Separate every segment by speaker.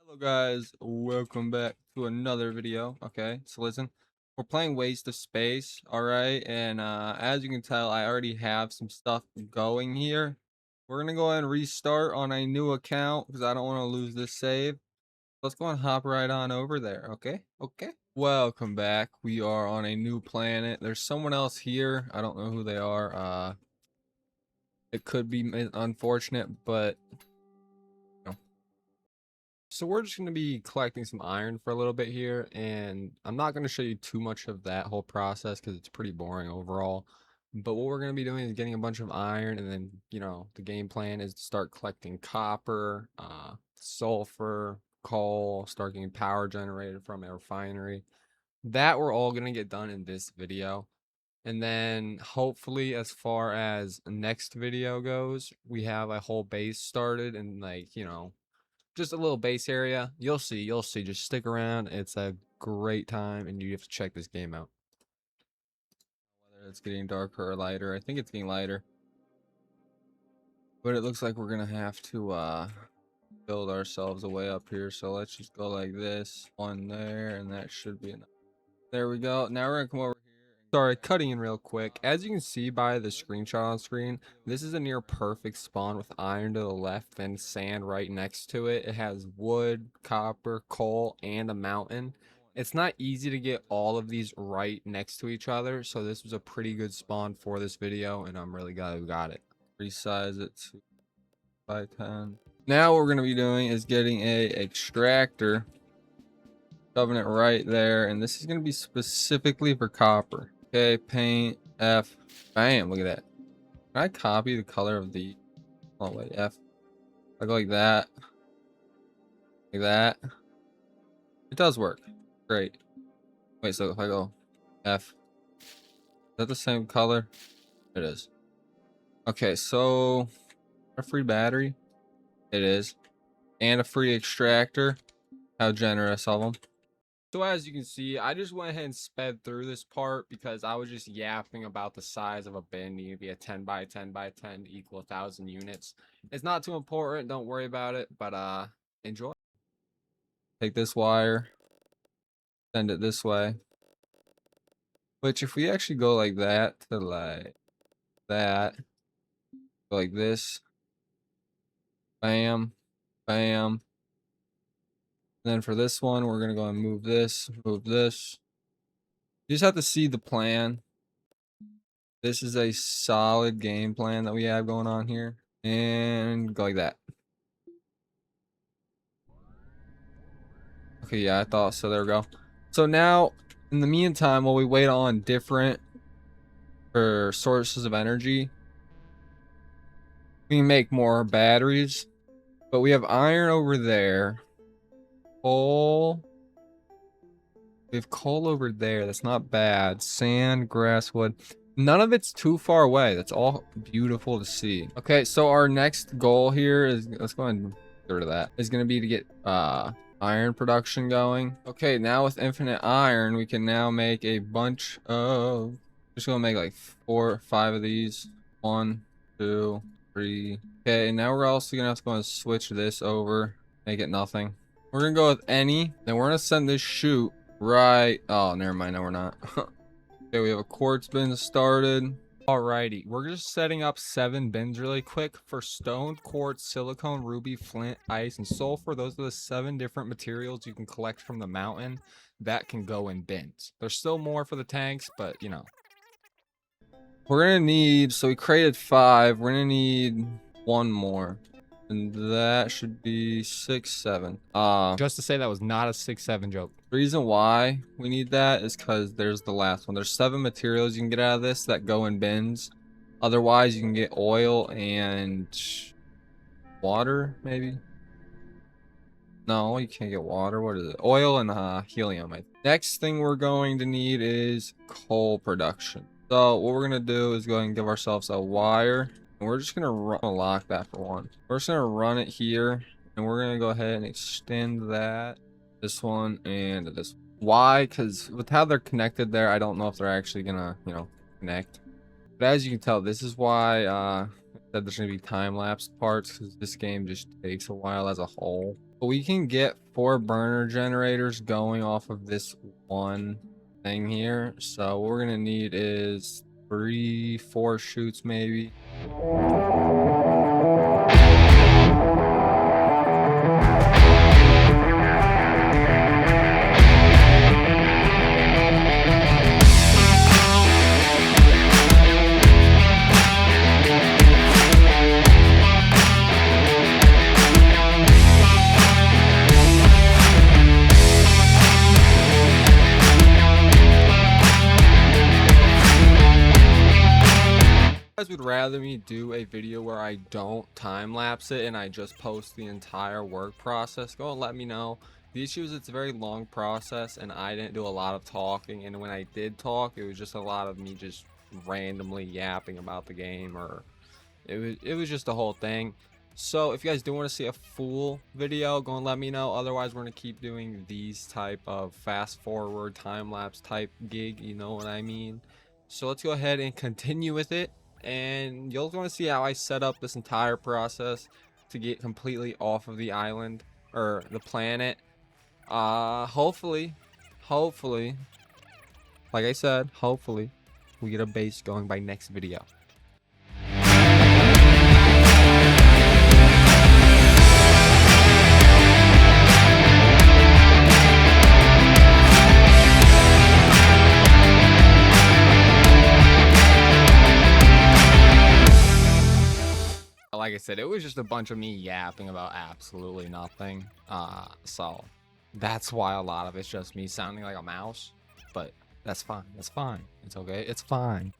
Speaker 1: Hello guys, welcome back to another video. Okay, so listen, we're playing Waste of Space, all right, and as you can tell, I already have some stuff going here. We're gonna go ahead and restart on a new account because I don't want to lose this save. Let's go and hop right on over there. Okay, welcome back. We are on a new planet. There's someone else here. I don't know who they are. It could be unfortunate, but so we're just going to be collecting some iron for a little bit here, and I'm not going to show you too much of that whole process because it's pretty boring overall. But what we're going to be doing is getting a bunch of iron, and then, the game plan is to start collecting copper, sulfur, coal, start getting power generated from a refinery. That we're all going to get done in this video. And then hopefully, as far as next video goes, we have a whole base started and just a little base area. You'll see. Just stick around. It's a great time, and you have to check this game out. Whether it's getting darker or lighter. I think it's getting lighter. But it looks like we're gonna have to build ourselves a way up here. So let's just go like this. One there, and that should be enough. There we go. Now we're gonna come over here. Sorry, cutting in real quick. As you can see by the screenshot on screen, this is a near perfect spawn with iron to the left and sand right next to it. It has wood, copper, coal, and a mountain. It's not easy to get all of these right next to each other, so this was a pretty good spawn for this video, and I'm really glad we got it. Resize it to 510. Now what we're going to be doing is getting a extractor, shoving it right there, and this is going to be specifically for copper. Okay, paint F, bam, look at that. Can I copy the color of the, oh wait, F, I go like that, it does work, great. Wait, so if I go F, is that the same color? It is. Okay, so a free battery, it is, and a free extractor. How generous of them. So as you can see, I just went ahead and sped through this part because I was just yapping about the size of a bin needing to be a 10 by 10 by 10 to equal 1,000 units. It's not too important, don't worry about it, but enjoy. Take this wire, send it this way. Which if we actually go like that to like that, go like this, bam, bam. And then for this one, we're gonna go and move this, move this. You just have to see the plan. This is a solid game plan that we have going on here. And go like that. Okay, yeah, I thought so. There we go. So now, in the meantime, while we wait on different sources of energy, we can make more batteries. But we have iron over there. Coal. We have coal over there. That's not bad. Sand, grass, wood. None of it's too far away. That's all beautiful to see. Okay, so our next goal here is, let's go ahead and get rid of that, is going to be to get iron production going. Okay, now with infinite iron, we can now make a bunch of, just gonna make like 4 or 5 of these. 1, 2, 3. Okay, now we're also gonna have to go and switch this over, make it nothing. We're gonna go with any, then we're gonna send this chute right, oh never mind, no we're not. Okay, we have a quartz bin started. Alrighty, we're just setting up 7 bins really quick for stone, quartz, silicone, ruby, flint, ice, and sulfur. Those are the 7 different materials you can collect from the mountain that can go in bins. There's still more for the tanks, but we're gonna need, so we created 5, we're gonna need 1 more. And that should be 6, 7. Just to say that was not a 6, 7 joke. The reason why we need that is because there's the last one. There's 7 materials you can get out of this that go in bins. Otherwise, you can get oil and water, maybe. No, you can't get water. What is it? Oil and helium. Next thing we're going to need is coal production. So what we're gonna do is go ahead and give ourselves a wire. And we're just gonna lock that for 1. We're just gonna run it here, and we're gonna go ahead and extend that, this one, and this. Why? Because with how they're connected there, I don't know if they're actually gonna, connect. But as you can tell, this is why I said there's gonna be time-lapse parts, because this game just takes a while as a whole. But we can get 4 burner generators going off of this one thing here. So what we're gonna need is 3-4 chutes maybe. Would rather me do a video where I don't time lapse it and I just post the entire work process, go and let me know. The issue is it's a very long process and I didn't do a lot of talking, and when I did talk it was just a lot of me just randomly yapping about the game, or it was just the whole thing. So if you guys do want to see a full video, go and let me know. Otherwise we're going to keep doing these type of fast forward time lapse type gig, you know what I mean. So let's go ahead and continue with it. And you'll want to see how I set up this entire process to get completely off of the island or the planet. Hopefully, like I said, hopefully we get a base going by next video. Like I said, it was just a bunch of me yapping about absolutely nothing. So that's why a lot of it's just me sounding like a mouse. But that's fine. That's fine. It's okay. It's fine.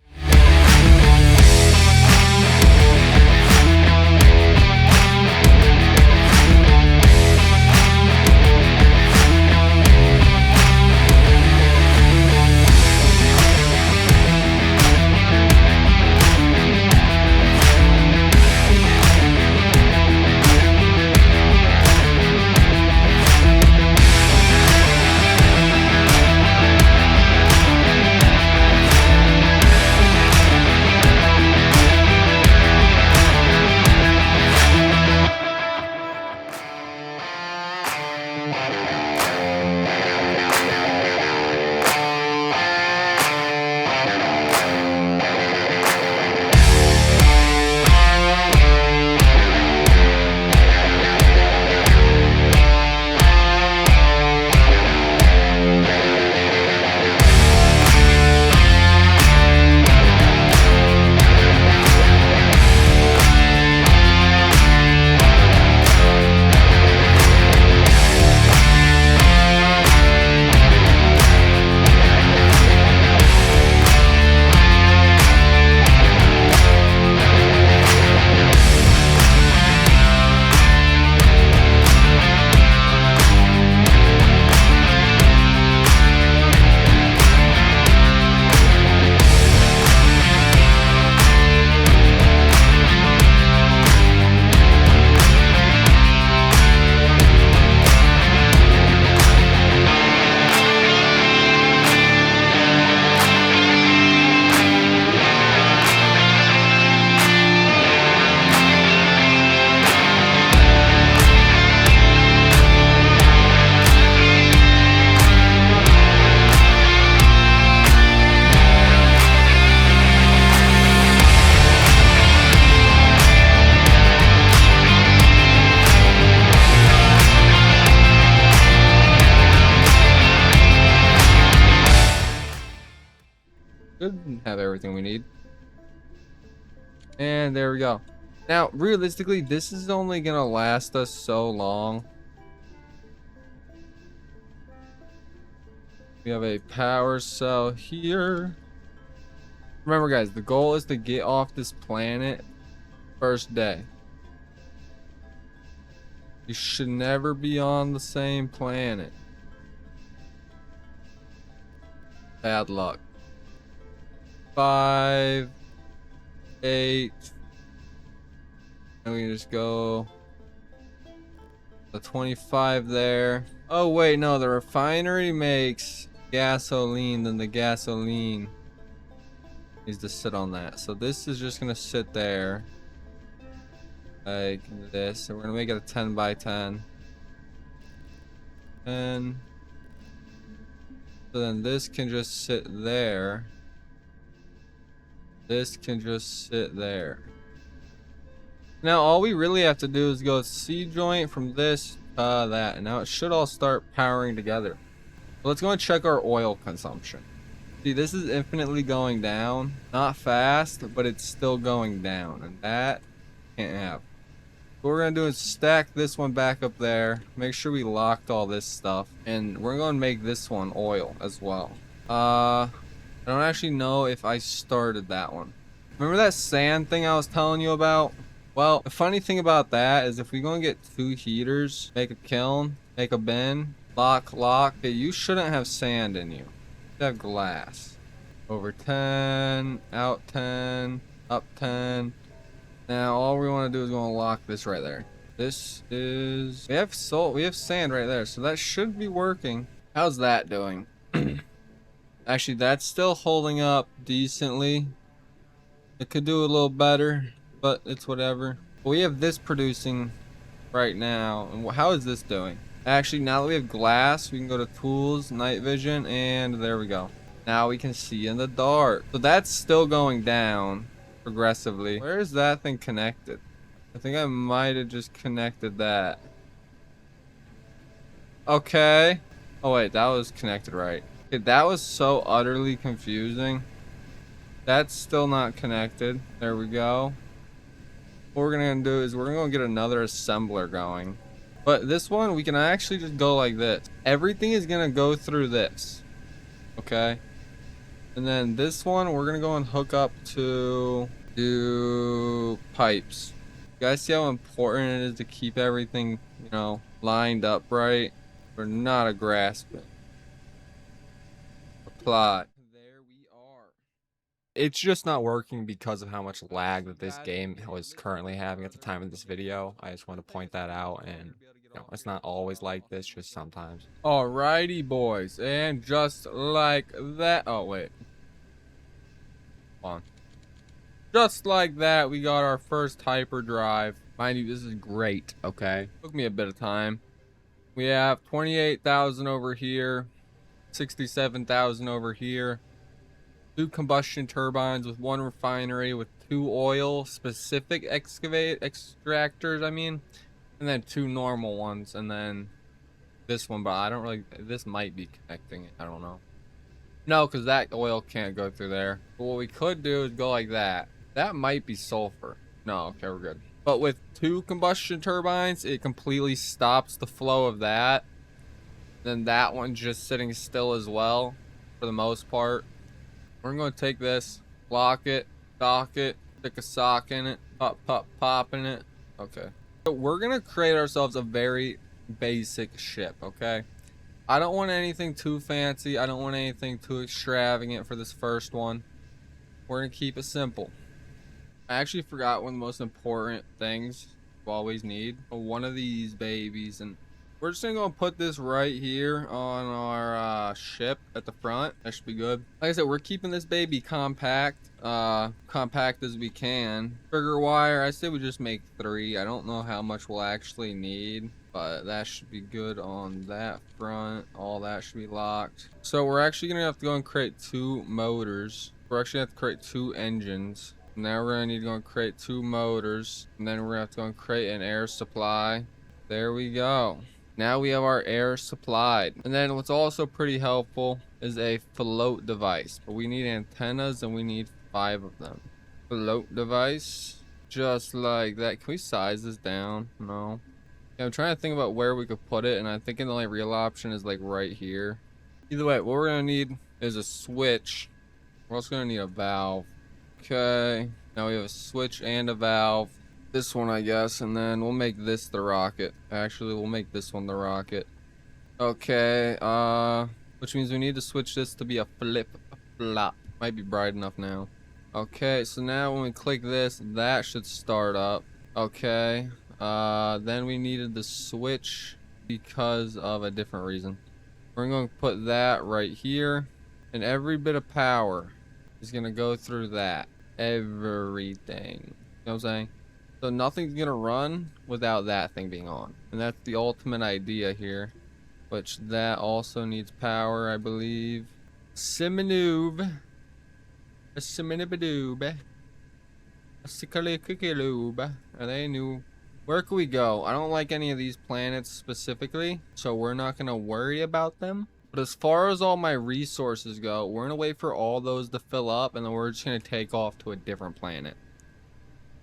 Speaker 1: Should have everything we need. And there we go. Now, realistically, this is only gonna last us so long. We have a power cell here. Remember, guys, the goal is to get off this planet first day. You should never be on the same planet. Bad luck. 5, 8. And we can just go the 25 there. Oh wait, no, the refinery makes gasoline, then the gasoline needs to sit on that. So this is just gonna sit there like this, and we're gonna make it a 10 by 10. 10. So then this can just sit there. This can just sit there. Now all we really have to do is go C joint from this to that. And now it should all start powering together. Let's go and check our oil consumption. See, this is infinitely going down. Not fast, but it's still going down. And that can't have. What we're gonna do is stack this one back up there. Make sure we locked all this stuff. And we're gonna make this one oil as well. I don't actually know if I started that one. Remember that sand thing I was telling you about? Well, the funny thing about that is if we go and get 2 heaters, make a kiln, make a bin, lock, okay, you shouldn't have sand in you. You have glass. Over 10, out 10, up 10. Now all we want to do is go and lock this right there. This is, we have salt, we have sand right there, so that should be working. How's that doing? Actually, that's still holding up decently. It could do a little better, but it's whatever. We have this producing right now. And how is this doing? Actually, now that we have glass, we can go to tools, night vision, and there we go. Now we can see in the dark. So that's still going down progressively. Where is that thing connected? I think I might have just connected that. Okay. Oh wait, that was connected right. Okay, that was so utterly confusing. That's still not connected. There we go. What we're gonna do is we're gonna get another assembler going. But this one, we can actually just go like this. Everything is gonna go through this. Okay. And then this one, we're gonna go and hook up to pipes. You guys see how important it is to keep everything, you know, lined up right? We're not a grasping. Apply. There we are. It's just not working because of how much lag that this game was currently having at the time of this video. I just want to point that out, and you know, it's not always like this, just sometimes. Alrighty, boys, and just like that. Oh wait, hold on. Just like that, we got our first hyperdrive. Mind you, this is great. Okay, took me a bit of time. We have 28,000 over here, 67,000 over here. 2 combustion turbines with 1 refinery with 2 oil specific extractors, I mean, and then 2 normal ones, and then this one, but I don't really, this might be connecting it, I don't know. No, because that oil can't go through there. But what we could do is go like that. That might be sulfur. No, okay, we're good. But with 2 combustion turbines, it completely stops the flow of that. Then that one's just sitting still as well, for the most part. We're going to take this, lock it, dock it, stick a sock in it, pop in it. Okay. So we're going to create ourselves a very basic ship, okay? I don't want anything too fancy. I don't want anything too extravagant for this first one. We're going to keep it simple. I actually forgot one of the most important things you always need. One of these babies, and we're just gonna go and put this right here on our ship at the front. That should be good. Like I said, we're keeping this baby compact as we can. Trigger wire, I say we just make 3. I don't know how much we'll actually need, but that should be good on that front. All that should be locked. So we're actually gonna have to go and create 2 motors. We're actually gonna have to create 2 engines. Now we're gonna need to go and create 2 motors, and then we're gonna have to go and create an air supply. There we go. Now we have our air supplied. And then what's also pretty helpful is a float device. But we need antennas, and we need 5 of them. Float device. Just like that. Can we size this down? No. Yeah, I'm trying to think about where we could put it, and I'm thinking the only real option is like right here. Either way, what we're gonna need is a switch. We're also gonna need a valve. Okay. Now we have a switch and a valve. This one, I guess, and then we'll make this the rocket. Actually, we'll make this one the rocket. Okay, which means we need to switch this to be a flip-flop. Might be bright enough now. Okay, so now when we click this, that should start up. Okay, then we needed the switch because of a different reason. We're going to put that right here, and every bit of power is going to go through that. Everything. You know what I'm saying? So nothing's gonna run without that thing being on. And that's the ultimate idea here. which that also needs power, I believe. Simanoob. A Simanibadoob. A Sikalikikiloob. Are they new? Where can we go? I don't like any of these planets specifically, so we're not going to worry about them. But as far as all my resources go, we're going to wait for all those to fill up, and then we're just going to take off to a different planet.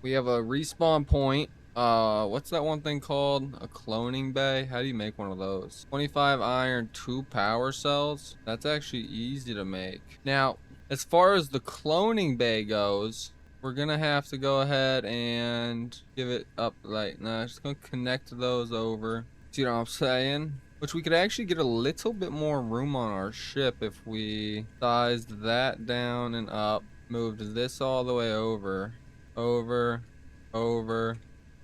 Speaker 1: We have a respawn point. What's that one thing called? A cloning bay? How do you make one of those? 25 iron, 2 power cells. That's actually easy to make. Now, as far as the cloning bay goes, we're gonna have to go ahead and give it up like, nah, just gonna connect those over. See what I'm saying? Which we could actually get a little bit more room on our ship if we sized that down and up, moved this all the way over,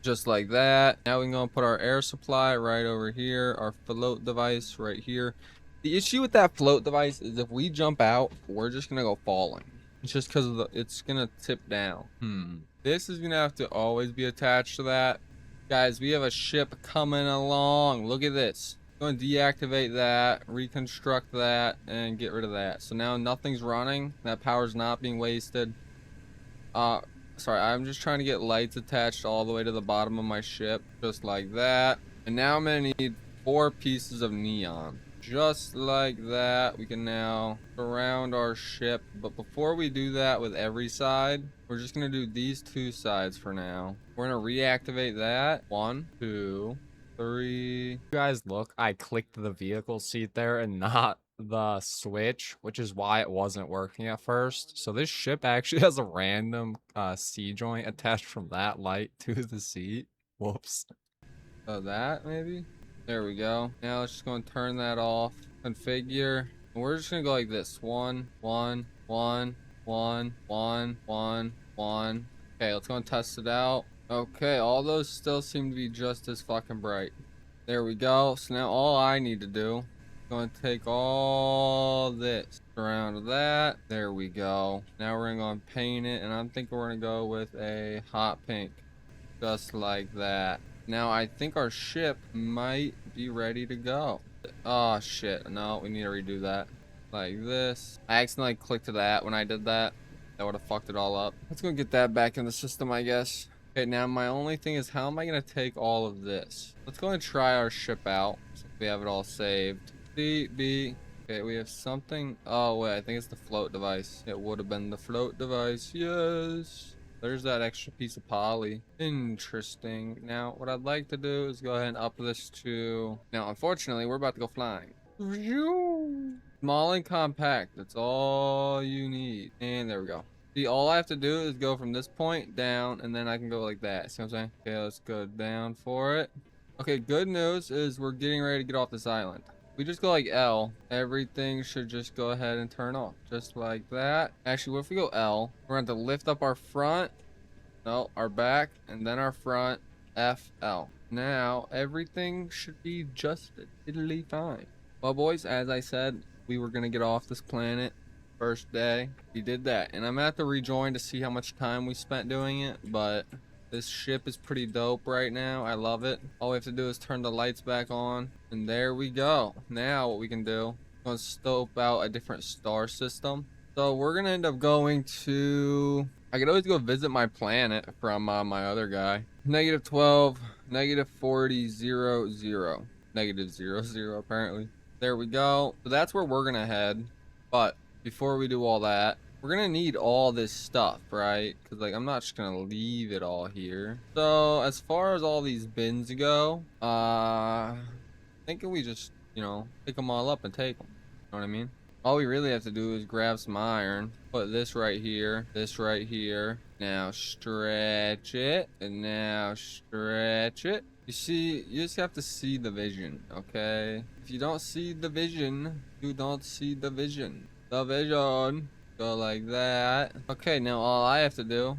Speaker 1: just like that. Now we're gonna put our air supply right over here, our float device right here. The issue with that float device is if we jump out, we're just gonna go falling. It's just because of it's gonna tip down. This is gonna have to always be attached to that. Guys, we have a ship coming along. Look at this. I'm gonna deactivate that, reconstruct that, and get rid of that. So now nothing's running. That power's not being wasted. Sorry, I'm just trying to get lights attached all the way to the bottom of my ship, just like that. And now I'm gonna need 4 pieces of neon. Just like that, we can now surround our ship. But before we do that with every side, we're just gonna do these 2 sides for now. We're gonna reactivate that. 1, 2, 3.
Speaker 2: You guys look, I clicked the vehicle seat there and not the switch, which is why it wasn't working at first. So this ship actually has a random C joint attached from that light to the seat. Whoops.
Speaker 1: So that maybe? There we go. Now let's just go and turn that off. Configure. And we're just gonna go like this. 1, 1, 1, 1, 1, 1, 1. Okay, let's go and test it out. Okay, all those still seem to be just as fucking bright. There we go. So now all I need to do is going to take all this around that. There we go. Now we're gonna go and paint it, and I'm thinking we're gonna go with a hot pink, just like that. Now I think our ship might be ready to go. Oh shit, no, we need to redo that. Like this. I accidentally clicked to that when I did that. That would have fucked it all up. Let's go get that back in the system, I guess. Okay, now my only thing is how am I gonna take all of this? Let's go and try our ship out. So we have it all saved. B. Okay, we have something. Oh wait, I think it's the float device. It would have been the float device. Yes. There's that extra piece of poly. Interesting. Now, what I'd like to do is go ahead and up this to... Now, unfortunately, we're about to go flying. Small and compact. That's all you need. And there we go. See, all I have to do is go from this point down, and then I can go like that. See what I'm saying? Okay, let's go down for it. Okay, good news is we're getting ready to get off this island. We just go like L, everything should just go ahead and turn off, just like that. Actually, what if we go L? We're going to lift up our front, no, our back, and then our front, FL. Now, everything should be just diddly fine. Well, boys, as I said, we were going to get off this planet first day. We did that, and I'm going to have to rejoin to see how much time we spent doing it, but... This ship is pretty dope right now. I love it. All we have to do is turn the lights back on. And there we go. Now what we can do, we're going to scope out a different star system. So we're going to end up going to... I could always go visit my planet from my other guy. -12, -40, 0, 0. -0, 0 apparently. There we go. So that's where we're going to head. But before we do all that, we're gonna need all this stuff, right? Because like I'm not just gonna leave it all here. So as far as all these bins go, thinking we just, you know, pick them all up and take them. You know what I mean? All we really have to do is grab some iron, put this right here, this right here. Now stretch it, and now stretch it. You see, you just have to see the vision, okay? If you don't see the vision, you don't see the vision. The vision. Go like that. Okay, now all I have to do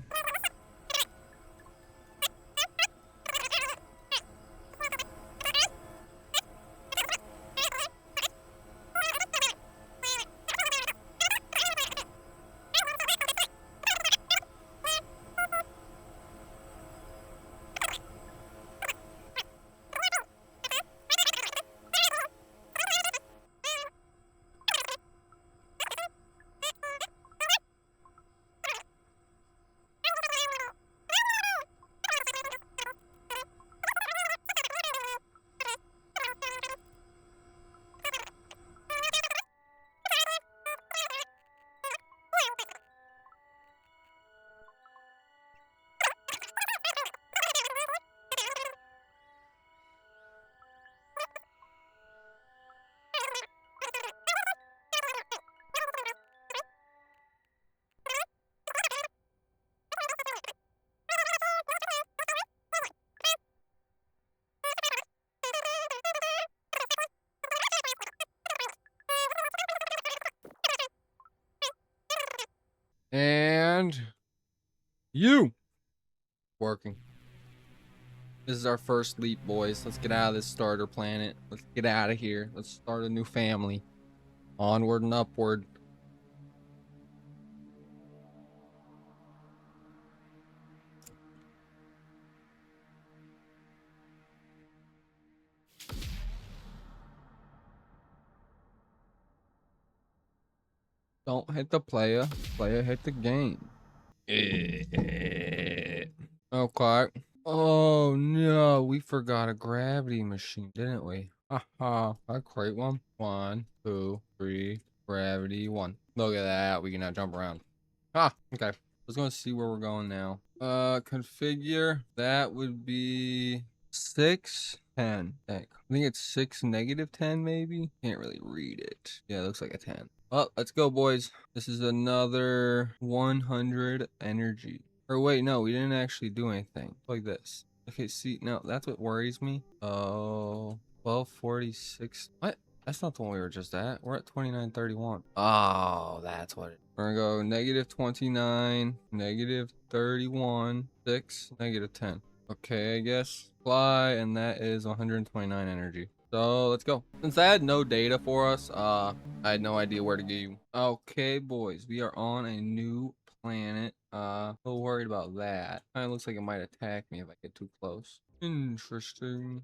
Speaker 2: And you working.
Speaker 1: This is our first leap, boys. Let's get out of this starter planet. Let's get out of here. Let's start a new family. Onward and upward. Don't hit the player. Player hit the game. Okay. Oh no, we forgot a gravity machine, didn't we? Haha. I create one. 1, 2, 3. Gravity 1. Look at that. We can now jump around. Ah, okay. Let's go see where we're going now. Configure. That would be 6, 10. I think it's 6 negative 10 maybe. Can't really read it. Yeah, it looks like a 10. Well, let's go, boys. This is another 100 energy. Or wait, no, we didn't actually do anything. Like this. Okay, see, no, that's what worries me. Oh, 1246. What? That's not the one we were just at. We're at 2931. Oh, that's what it is. We're gonna go negative 29, negative 31, 6, negative 10. Okay, I guess. Fly, and that is 129 energy. So let's go. Since I had no data for us, I had no idea where to go. Okay, boys, we are on a new planet. A little worried about that. Kind of looks like it might attack me if I get too close. Interesting.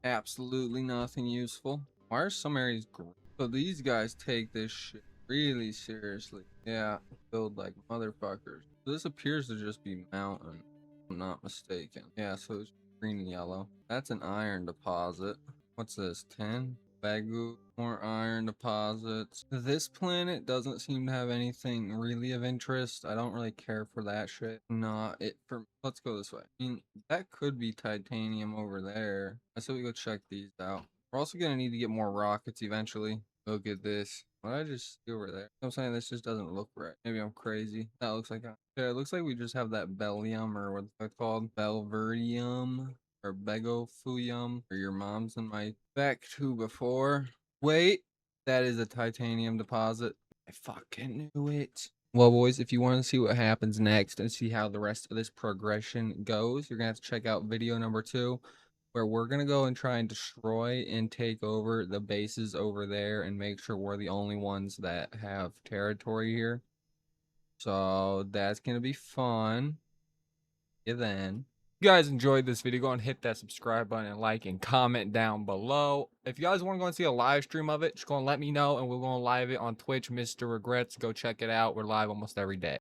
Speaker 1: Absolutely nothing useful. Why are some areas green? So these guys take this shit really seriously. Yeah, build like motherfuckers. So this appears to just be mountain, if I'm not mistaken. Yeah, so it's green and yellow. That's an iron deposit. What's this? 10? Bagu, more iron deposits. This planet doesn't seem to have anything really of interest. I don't really care for that shit. Not it for. Let's go this way. I mean, that could be titanium over there. I say we go check these out. We're also gonna need to get more rockets eventually. Look at this. What did I just see over there? I'm saying this just doesn't look right. Maybe I'm crazy. That looks like yeah, it looks like we just have that bellium or what's it called? Belverdium or Begofuyum or your mom's in my back to before. Wait, that is a titanium deposit. I fucking knew it. Well, boys, if you want to see what happens next and see how the rest of this progression goes, you're gonna have to check out video number 2, where we're gonna go and try and destroy and take over the bases over there and make sure we're the only ones that have territory here. So that's gonna be fun. Yeah, then.
Speaker 2: If you guys enjoyed this video, go and hit that subscribe button and like and comment down below. If you guys want to go and see a live stream of it, just go and let me know, and we're going to live it on Twitch, Mr. Regrets. Go check it out. We're live almost every day.